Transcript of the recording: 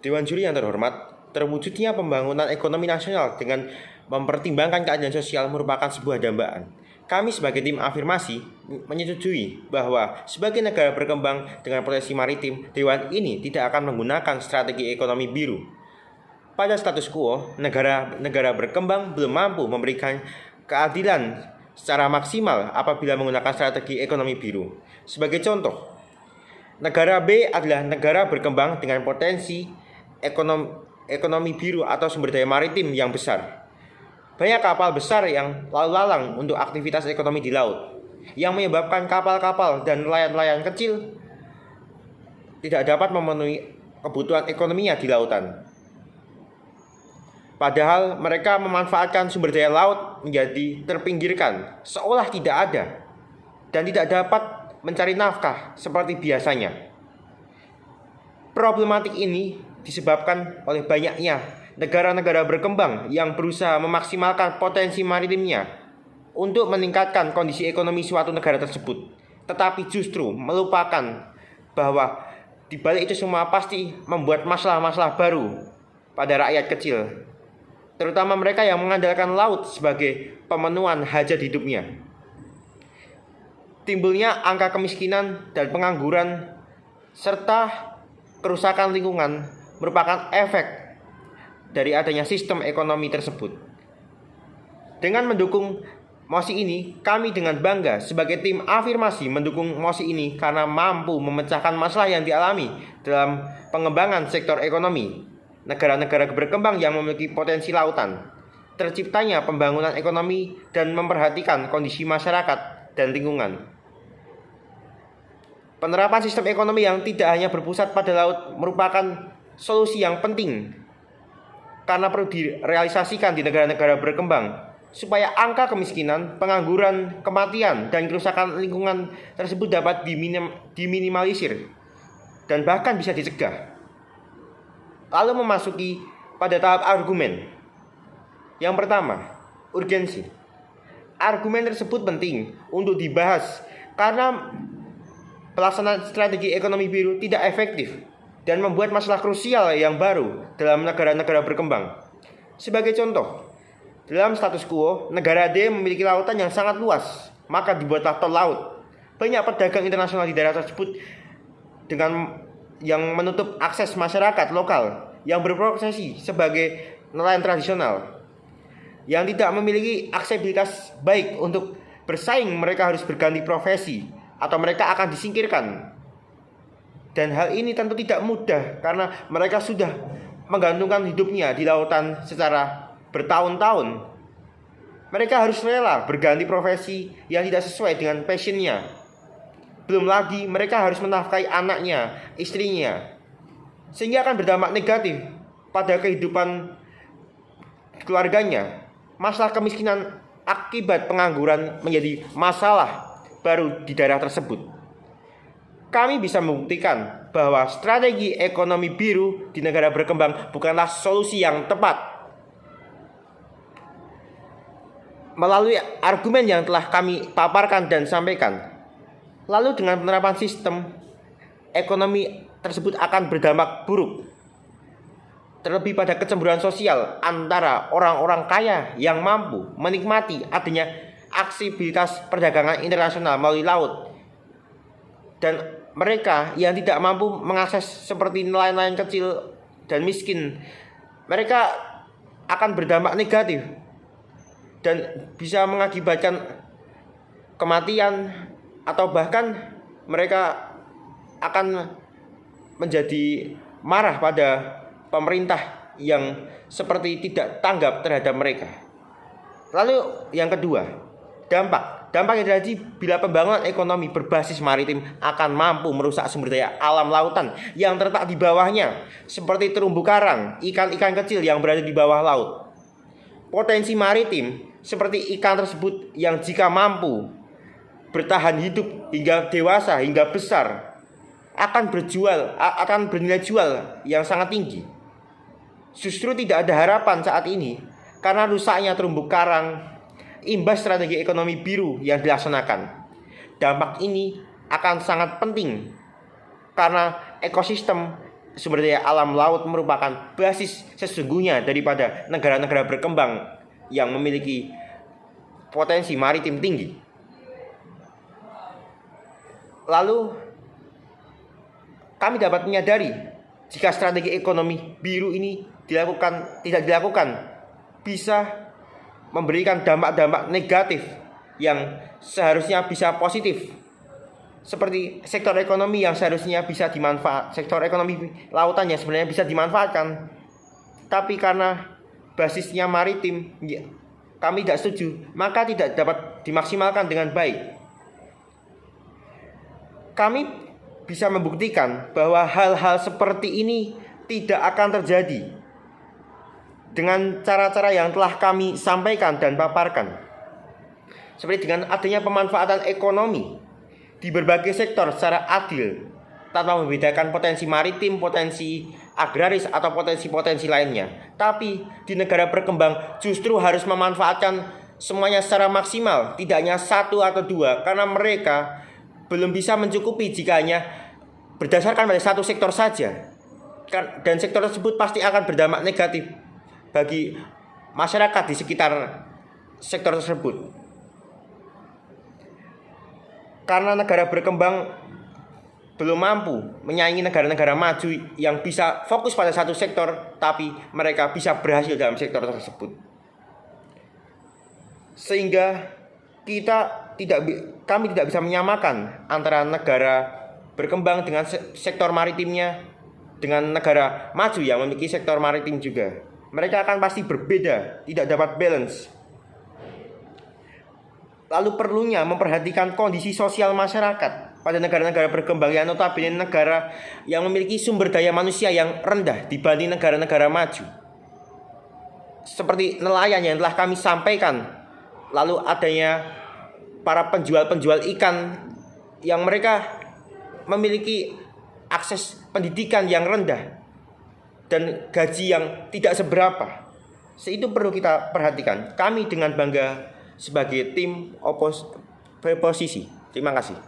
Dewan Juri yang terhormat, terwujudnya pembangunan ekonomi nasional dengan mempertimbangkan keadilan sosial merupakan sebuah dambaan. Kami sebagai tim afirmasi menyetujui bahwa sebagai negara berkembang dengan potensi maritim, Dewan ini tidak akan menggunakan strategi ekonomi biru. Pada status quo, negara berkembang belum mampu memberikan keadilan secara maksimal apabila menggunakan strategi ekonomi biru. Sebagai contoh, negara B adalah negara berkembang dengan potensi ekonomi biru atau sumber daya maritim yang besar. Banyak kapal besar yang lalu lalang untuk aktivitas ekonomi di laut, yang menyebabkan kapal-kapal dan nelayan-nelayan kecil tidak dapat memenuhi kebutuhan ekonominya di lautan. Padahal mereka memanfaatkan sumber daya laut menjadi terpinggirkan, seolah tidak ada, dan tidak dapat mencari nafkah seperti biasanya. Problematik ini disebabkan oleh banyaknya negara-negara berkembang yang berusaha memaksimalkan potensi maritimnya untuk meningkatkan kondisi ekonomi suatu negara tersebut, tetapi justru melupakan bahwa di balik itu semua pasti membuat masalah-masalah baru pada rakyat kecil, terutama mereka yang mengandalkan laut sebagai pemenuhan hajat hidupnya. Timbulnya angka kemiskinan dan pengangguran serta kerusakan lingkungan merupakan efek dari adanya sistem ekonomi tersebut. Dengan mendukung mosi ini, kami dengan bangga sebagai tim afirmasi mendukung mosi ini karena mampu memecahkan masalah yang dialami dalam pengembangan sektor ekonomi negara-negara berkembang yang memiliki potensi lautan, terciptanya pembangunan ekonomi dan memperhatikan kondisi masyarakat dan lingkungan. Penerapan sistem ekonomi yang tidak hanya berpusat pada laut merupakan solusi yang penting karena perlu direalisasikan di negara-negara berkembang supaya angka kemiskinan, pengangguran, kematian, dan kerusakan lingkungan tersebut dapat diminimalisir dan bahkan bisa dicegah. Lalu memasuki pada tahap argumen. Yang pertama, urgensi. Argumen tersebut penting untuk dibahas karena pelaksanaan strategi ekonomi biru tidak efektif dan membuat masalah krusial yang baru dalam negara-negara berkembang. Sebagai contoh, dalam status quo, negara D memiliki lautan yang sangat luas, maka dibuatlah tol laut. Banyak pedagang internasional di daerah tersebut dengan yang menutup akses masyarakat lokal yang berprofesi sebagai nelayan tradisional, yang tidak memiliki aksesibilitas baik untuk bersaing. Mereka harus berganti profesi atau mereka akan disingkirkan. Dan hal ini tentu tidak mudah karena mereka sudah menggantungkan hidupnya di lautan secara bertahun-tahun. Mereka harus rela berganti profesi yang tidak sesuai dengan passionnya. Belum lagi mereka harus menafkahi anaknya, istrinya, sehingga akan berdampak negatif pada kehidupan keluarganya. Masalah kemiskinan akibat pengangguran menjadi masalah baru di daerah tersebut. Kami bisa membuktikan bahwa strategi ekonomi biru di negara berkembang bukanlah solusi yang tepat. Melalui argumen yang telah kami paparkan dan sampaikan, lalu dengan penerapan sistem ekonomi tersebut akan berdampak buruk, terlebih pada kecemburuan sosial antara orang-orang kaya yang mampu menikmati adanya aksesibilitas perdagangan internasional melalui laut dan mereka yang tidak mampu mengakses seperti nelayan-nelayan kecil dan miskin. Mereka akan berdampak negatif dan bisa mengakibatkan kematian atau bahkan mereka akan menjadi marah pada pemerintah yang seperti tidak tanggap terhadap mereka. Lalu yang kedua, dampak yang terjadi bila pembangunan ekonomi berbasis maritim akan mampu merusak sumber daya alam lautan yang terletak di bawahnya, seperti terumbu karang, ikan-ikan kecil yang berada di bawah laut. Potensi maritim seperti ikan tersebut yang jika mampu bertahan hidup hingga dewasa, hingga besar, akan bernilai jual yang sangat tinggi. Justru tidak ada harapan saat ini karena rusaknya terumbu karang imbas strategi ekonomi biru yang dilaksanakan. Dampak ini akan sangat penting karena ekosistem sumber daya alam laut merupakan basis sesungguhnya daripada negara-negara berkembang yang memiliki potensi maritim tinggi. Lalu kami dapat menyadari jika strategi ekonomi biru ini tidak dilakukan bisa memberikan dampak-dampak negatif yang seharusnya bisa positif. Seperti sektor ekonomi yang seharusnya bisa dimanfaatkan, sektor ekonomi lautan yang sebenarnya bisa dimanfaatkan, tapi karena basisnya maritim, kami tidak setuju, maka tidak dapat dimaksimalkan dengan baik. Kami bisa membuktikan bahwa hal-hal seperti ini tidak akan terjadi dengan cara-cara yang telah kami sampaikan dan paparkan. Seperti dengan adanya pemanfaatan ekonomi di berbagai sektor secara adil, tanpa membedakan potensi maritim, potensi agraris, atau potensi-potensi lainnya. Tapi di negara berkembang justru harus memanfaatkan semuanya secara maksimal, tidak hanya satu atau dua, karena mereka belum bisa mencukupi jika hanya berdasarkan pada satu sektor saja. Dan sektor tersebut pasti akan berdampak negatif bagi masyarakat di sekitar sektor tersebut. Karena negara berkembang belum mampu menyaingi negara-negara maju yang bisa fokus pada satu sektor, tapi mereka bisa berhasil dalam sektor tersebut. Sehingga kami tidak bisa menyamakan antara negara berkembang dengan sektor maritimnya dengan negara maju yang memiliki sektor maritim juga. Mereka akan pasti berbeda, tidak dapat balance. Lalu perlunya memperhatikan kondisi sosial masyarakat pada negara-negara berkembang yang notabene negara yang memiliki sumber daya manusia yang rendah dibanding negara-negara maju. Seperti nelayan yang telah kami sampaikan, lalu adanya para penjual-penjual ikan yang mereka memiliki akses pendidikan yang rendah dan gaji yang tidak seberapa. Itu perlu kita perhatikan. Kami dengan bangga sebagai tim oposisi. Terima kasih.